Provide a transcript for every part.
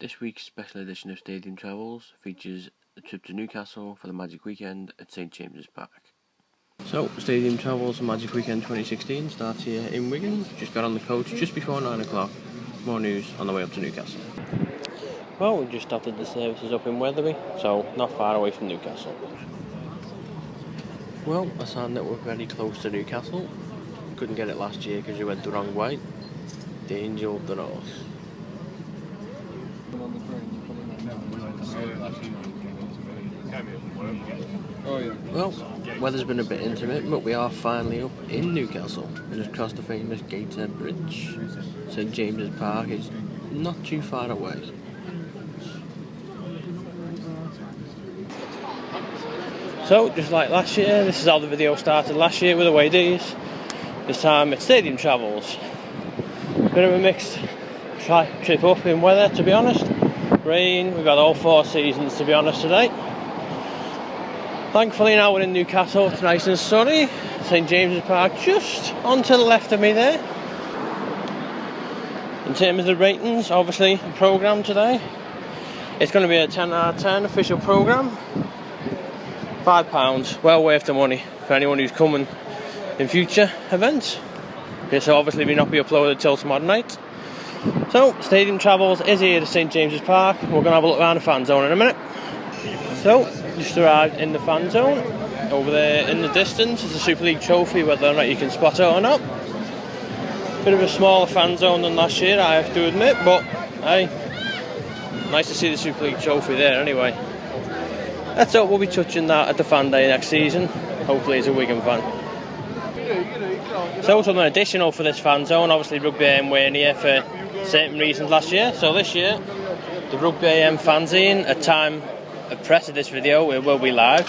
This week's special edition of Stadium Travels features a trip to Newcastle for the Magic Weekend at St James's Park. So, Stadium Travels Magic Weekend 2016 starts here in Wigan. Just got on the coach just before 9 o'clock. More news on the way up to Newcastle. Well, we just started the services up in Wetherby, so not far away from Newcastle. Well, a sign that we're very close to Newcastle. Couldn't get it last year because we went the wrong way. The Angel of the North. Well, weather's been a bit intermittent, but we are finally up in Newcastle and just crossed the famous Gateshead Bridge. St James's Park is not too far away. So, just like last year, this is how the video started last year with away days. This time it's Stadium Travels. Bit of a mixed trip up in weather, to be honest. Rain, we've had all four seasons, to be honest, today. Thankfully now we're in Newcastle, it's nice and sunny. St James's Park just on to the left of me there. In terms of the ratings, obviously the programme today, it's going to be a 10 out of 10 official programme. £5, well worth the money for anyone who's coming in future events. This will obviously not be uploaded till tomorrow night. So, Stadium Travels is here to St James's Park. We're going to have a look around the fan zone in a minute. So, just arrived in the fan zone. Over there in the distance is a Super League trophy, whether or not you can spot it or not. Bit of a smaller fan zone than last year, I have to admit, but hey, nice to see the Super League trophy there anyway. Let's hope we'll be touching that at the fan day next season, hopefully as a Wigan fan. So, something additional for this fan zone, obviously Rugby AM weren't here for certain reasons last year, so this year the Rugby AM fanzine at time of press of this video it will be live,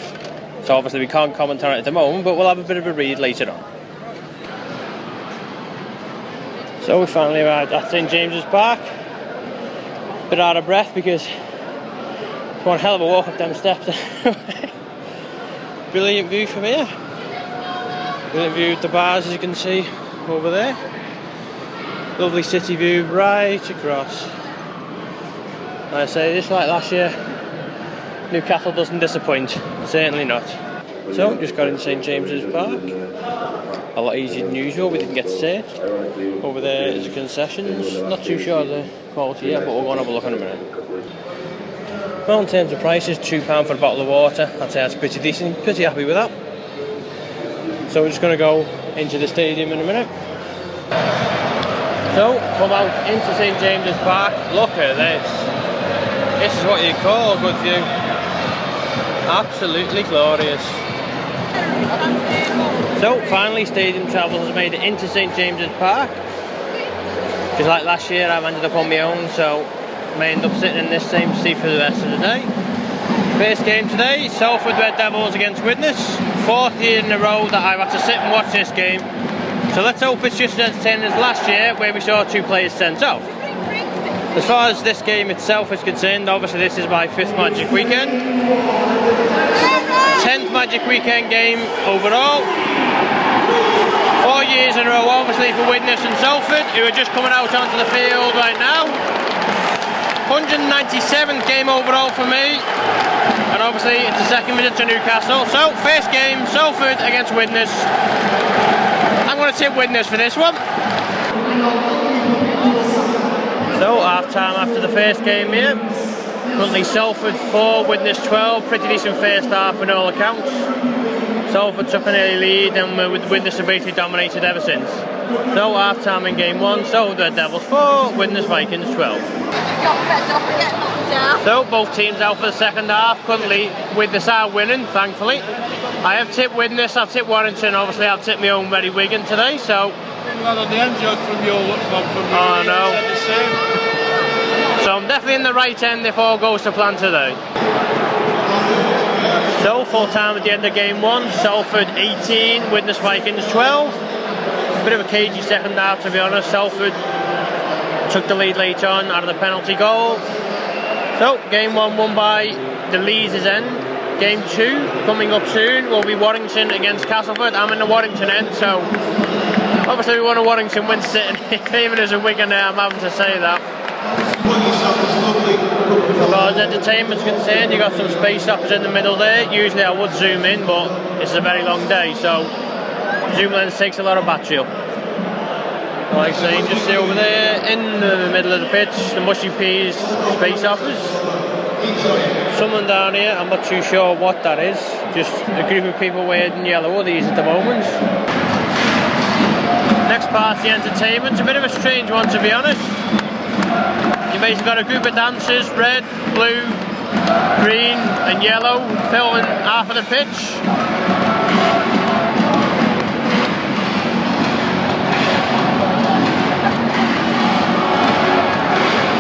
so obviously we can't comment on it at the moment, but we'll have a bit of a read later on. So we finally arrived at St James's Park. Bit out of breath because it's one hell of a walk up them steps. Brilliant view from here. Brilliant view of the bars, as you can see over there. Lovely city view right across. Like I say, just like last year, Newcastle doesn't disappoint, certainly not. So, just got in St James's Park. A lot easier than usual, we didn't get to see it. Over there is the concessions. Not too sure of the quality yet, but we'll go and have a look in a minute. Well, in terms of prices, £2 for a bottle of water. I'd say that's pretty decent, pretty happy with that. So we're just going to go into the stadium in a minute. So, come out into St James's Park. Look at this. This is what you call a good view. Absolutely glorious. So, finally, Stadium Travels has made it into St James's Park. Just like last year, I've ended up on my own, so I may end up sitting in this same seat for the rest of the day. First game today, Salford Red Devils against Widnes. 4th year in a row that I've had to sit and watch this game. So let's hope it's just as entertaining as last year, where we saw 2 players sent off. As far as this game itself is concerned, obviously this is my 5th Magic Weekend. 10th Magic Weekend game overall. 4 years in a row, obviously, for Widnes and Salford, who are just coming out onto the field right now. 197th game overall for me, and obviously it's the second visit to Newcastle. So, first game, Salford against Widnes. I'm going to tip Widnes for this one. So, half time after the first game here. Currently Salford 4, Widnes 12. Pretty decent first half in all accounts. Salford took an early lead, and Widnes have basically dominated ever since. So, half time in game 1, Salford Red Devils 4, Widnes Vikings 12. So, both teams out for the second half. Currently, Widnes are winning, thankfully. I have tipped Widnes, I've tipped Warrington, obviously I've tipped my own very Wigan today, so... Oh no. So I'm definitely in the right end if all goes to plan today. So, full time at the end of game 1, Salford 18, Widnes Vikings 12. Bit of a cagey second half, to be honest. Salford took the lead late on out of the penalty goal. So, game 1 won by the Leeds' end. Game 2 coming up soon will be Warrington against Castleford. I'm in the Warrington end, so obviously we want a Warrington win sitting, even as a Wigan, I'm having to say that. As far as entertainment's concerned, you got some space stoppers in the middle there. Usually I would zoom in, but it's a very long day, so zoom lens takes a lot of battery up. Like I say, just see over there in the middle of the pitch, the Mushy Peas space hoppers. Someone down here, I'm not too sure what that is. Just a group of people wearing yellow hoodies at the moment. Next part's the entertainment. A bit of a strange one, to be honest. You basically got a group of dancers, red, blue, green and yellow, filling half of the pitch.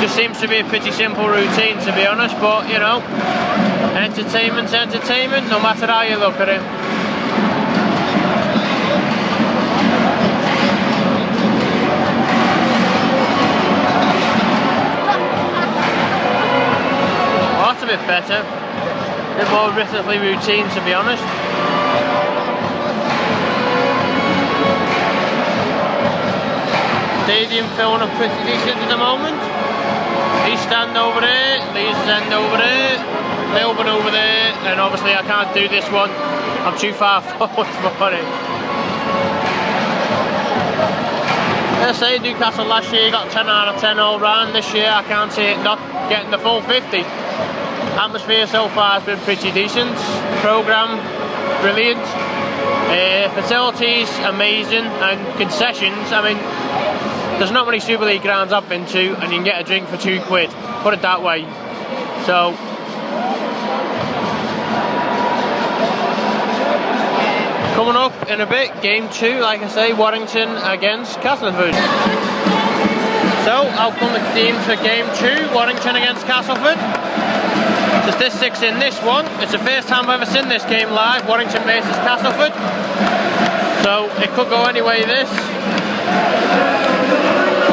Just seems to be a pretty simple routine, to be honest, but you know, entertainment's entertainment, no matter how you look at it. Oh, that's a bit better. A bit more rhythmically routine, to be honest. Stadium filling up pretty decent at the moment. East stand over there, Leeds end over there, Melbourne over there, and obviously I can't do this one, I'm too far forward for it. As I say, Newcastle last year got 10 out of 10 all round. This year I can't see it not getting the full 50. Atmosphere so far has been pretty decent, programme brilliant, facilities amazing, and concessions, I mean, there's not many Super League grounds I've been to and you can get a drink for £2, put it that way. So coming up in a bit, game 2, like I say, Warrington against Castleford. So outcome the teams for game 2, Warrington against Castleford. The statistics in this one, it's the first time I've ever seen this game live, Warrington versus Castleford. So it could go any way this.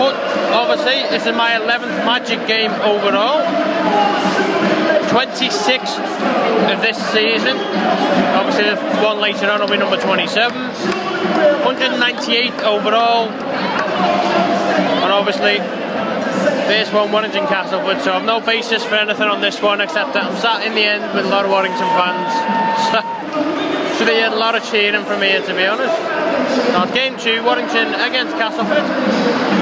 But obviously this is my 11th Magic game overall, 26th of this season. Obviously the one later on will be number 27, 198 overall, and obviously first one Warrington Castleford, so I've no basis for anything on this one except that I'm sat in the end with a lot of Warrington fans, so should have had a lot of cheering from here, to be honest. Now it's game 2, Warrington against Castleford,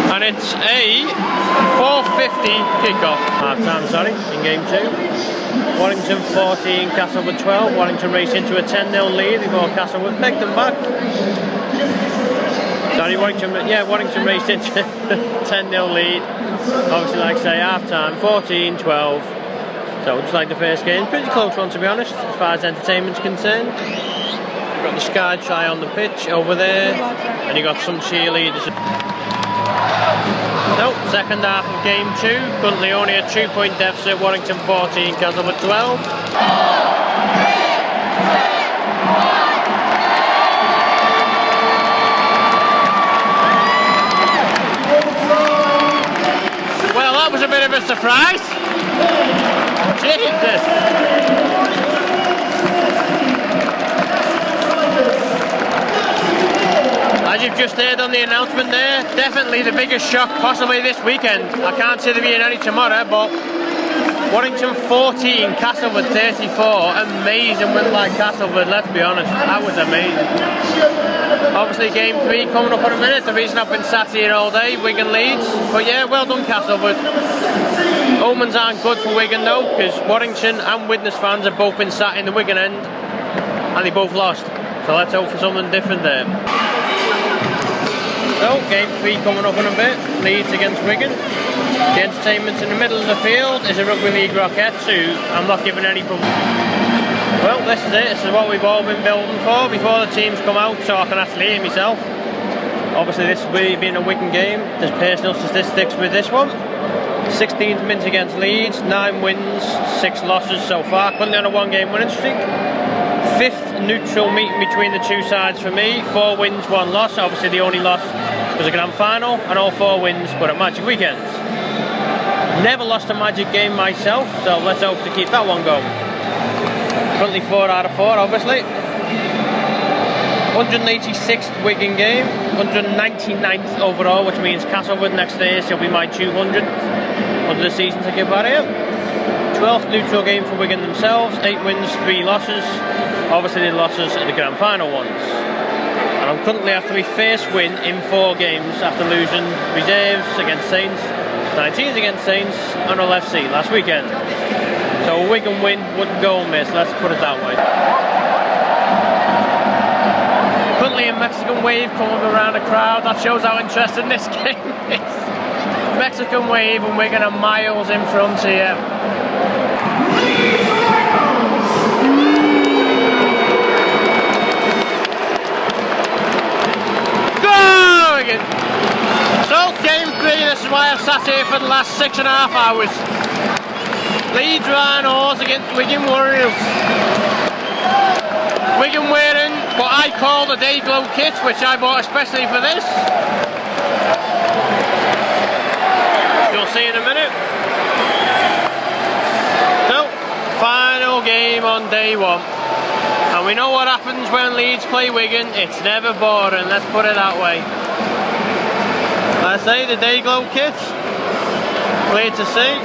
and it's a 4:50 kickoff. Half time, sorry, in game 2. Warrington 14, Castleford 12. Warrington race into a 10-0 lead before Castleford pegged them back. Sorry, Warrington raced into 10-0 lead. Obviously, like I say, half time 14-12. So just like the first game, pretty close one, to be honest, as far as entertainment's concerned. You've got the Sky Tri on the pitch over there, and you got some cheerleaders. So, second half of game 2, currently only a 2-point deficit, Warrington 14, Castleford 12. Well, that was a bit of a surprise. Jesus. As you've just heard on the announcement there, definitely the biggest shock possibly this weekend. I can't see there being any tomorrow, but Warrington 14, Castleford 34. Amazing win by Castleford, let's be honest. That was amazing. Obviously game 3 coming up in a minute. The reason I've been sat here all day, Wigan Leeds. But yeah, well done Castleford. Omens aren't good for Wigan though, because Warrington and Widnes fans have both been sat in the Wigan end and they both lost. So let's hope for something different there. So, game 3 coming up in a bit, Leeds against Wigan. The entertainment in the middle of the field is a Rugby League Rockettes who I'm not giving any problem. Well, this is it, this is what we've all been building for before the teams come out, so I can actually hear myself. Obviously this being a Wigan game, there's personal statistics with this one. 16th minute against Leeds, 9 wins, 6 losses so far, currently on a 1-game winning streak. 5th neutral meeting between the two sides for me, 4 wins, 1 loss. Obviously the only loss was a grand final, and all 4 wins were at Magic weekends. Never lost a Magic game myself, so let's hope to keep that one going. Currently 4 out of 4, obviously. 186th Wigan game, 199th overall, which means Castleford next Thursday will be my 200th under the season ticket barrier. 12th neutral game for Wigan themselves, 8 wins, 3 losses. Obviously the losses are the grand final ones. And I'm currently after my first win in 4 games after losing reserves against Saints, 19s against Saints and Hull FC last weekend. So a Wigan win wouldn't go amiss, let's put it that way. Currently a Mexican wave coming around the crowd, that shows how interesting this game is. Mexican wave and Wigan are miles in front here. Go Wigan! So game 3, this is why I've sat here for the last 6.5 hours. Leeds Rhinos against Wigan Warriors. Wigan wearing what I call the Day Glow kit, which I bought especially for this. You'll see in a minute. So, final game on day 1. And we know what happens when Leeds play Wigan, it's never boring, let's put it that way. Like I say, the Day Glow kit, clear to see.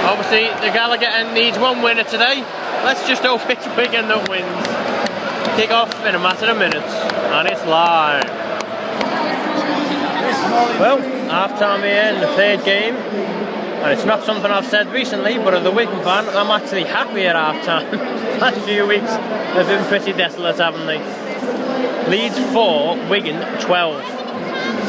Obviously, the Gallagher needs 1 winner today. Let's just hope it's Wigan that wins. Kick off in a matter of minutes, and it's live. Well, half time here in the 3rd game, and it's not something I've said recently, but as a Wigan fan, I'm actually happy at half time. Last few weeks have been pretty desolate, haven't they? Leeds 4, Wigan 12.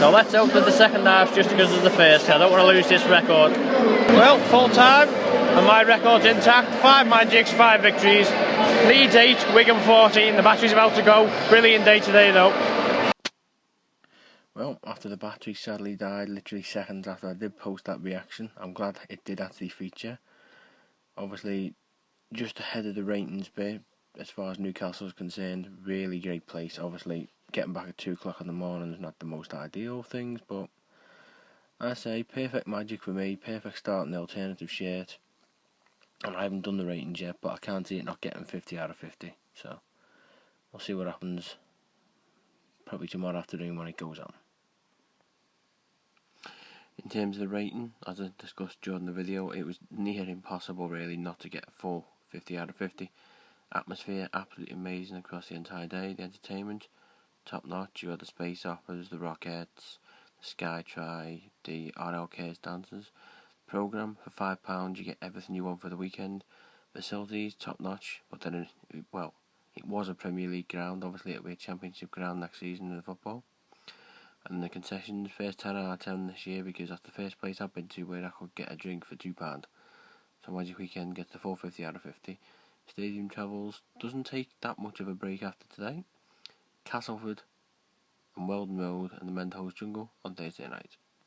So let's hope that the second half's just because of the first. I don't want to lose this record. Well, full time, and my record's intact. 5 magics, 5 victories. Leeds 8, Wigan 14. The battery's about to go. Brilliant day today though. Well, after the battery sadly died, literally seconds after I did post that reaction, I'm glad it did actually feature. Obviously, just ahead of the ratings bit, as far as Newcastle is concerned, really great place. Obviously, getting back at 2 o'clock in the morning is not the most ideal of things, but I say perfect magic for me, perfect start in the alternative shirt. And I haven't done the ratings yet, but I can't see it not getting 50 out of 50. So we'll see what happens probably tomorrow afternoon when it goes on. In terms of the rating, as I discussed during the video, it was near impossible really not to get a full 50 out of 50. Atmosphere absolutely amazing across the entire day. The entertainment top notch. You had the space operas, the Rockettes, the Skytry, the RLK's dancers. Programme for £5, you get everything you want for the weekend. Facilities top notch, but then it was a Premier League ground. Obviously it'll be a Championship ground next season in the football. And the concessions, first 10 out of 10 this year, because that's the first place I've been to where I could get a drink for £2. So Magic Weekend gets the full 50 out of 50. Stadium travels doesn't take that much of a break after today. Castleford and Weldon Road and the Mentos Jungle on Thursday night.